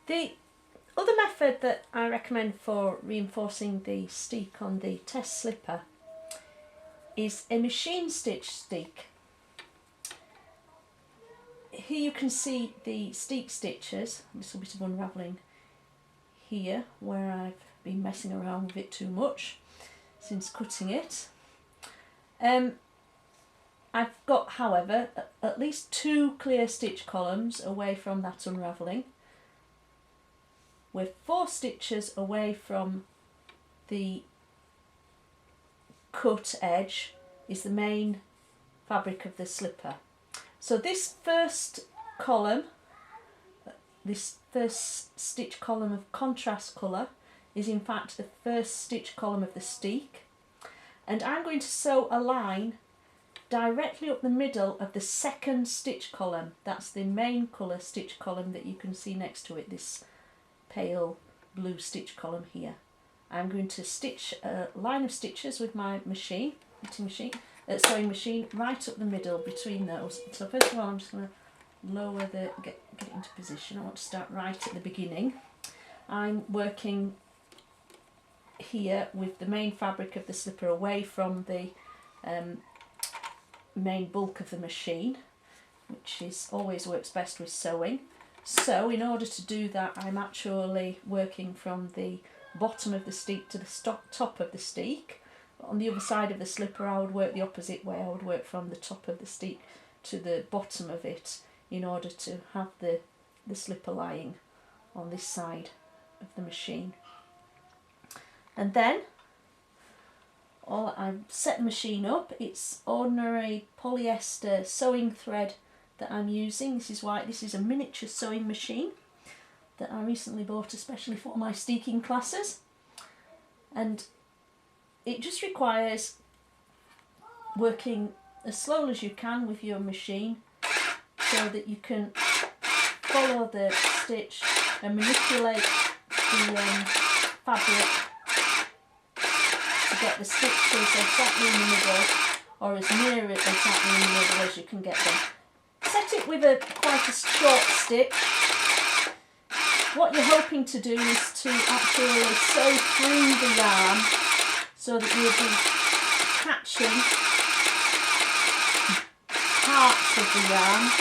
The other method that I recommend for reinforcing the steek on the test slipper is a machine stitch steek. Here you can see the steek stitches, a little bit of unravelling here where I've been messing around with it too much since cutting it. I've got, however, at least 2 clear stitch columns away from that unravelling, with 4 stitches away from the cut edge is the main fabric of the slipper. So this first column, this first stitch column of contrast colour, is in fact the first stitch column of the steek, and I'm going to sew a line directly up the middle of the second stitch column. That's the main colour stitch column that you can see next to it, this pale blue stitch column here. I'm going to stitch a line of stitches with my machine, sewing machine, right up the middle between those. So first of all, I'm just going to lower the, get it into position. I want to start right at the beginning. I'm working here with the main fabric of the slipper away from the main bulk of the machine, which is always works best with sewing. So in order to do that, I'm actually working from the bottom of the steek to the top of the steek. On the other side of the slipper, I would work the opposite way. I would work from the top of the steek to the bottom of it in order to have the slipper lying on this side of the machine. And then I've set the machine up. It's ordinary polyester sewing thread that I'm using. This is white. This is a miniature sewing machine that I recently bought especially for my steeking classes, and it just requires working as slowly as you can with your machine so that you can follow the stitch and manipulate the fabric to get the stitches exactly in the middle, or as near exactly in the middle as you can get them. Set it with quite a short stitch. What you're hoping to do is to actually sew through the yarn so that you'll be catching parts of the yarn.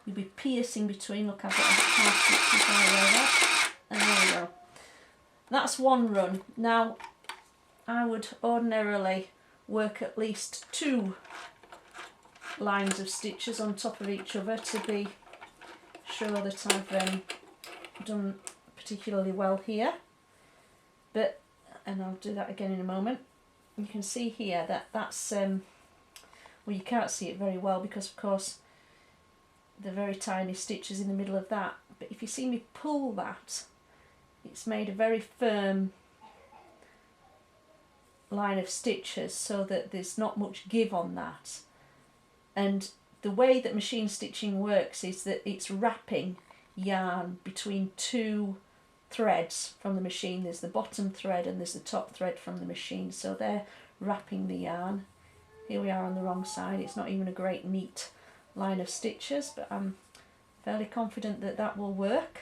You'll be piercing between. Look, I've got a half stitches all over, and there we go. That's one run. Now, I would ordinarily work at least 2 lines of stitches on top of each other to be sure that I've done particularly well here, and I'll do that again in a moment. You can see here that that's well, you can't see it very well because of course the very tiny stitches in the middle of that, but if you see me pull that, it's made a very firm line of stitches so that there's not much give on that. And the way that machine stitching works is that it's wrapping yarn between 2 threads from the machine. There's the bottom thread and there's the top thread from the machine, so they're wrapping the yarn. Here we are on the wrong side. It's not even a great neat line of stitches, but I'm fairly confident that that will work.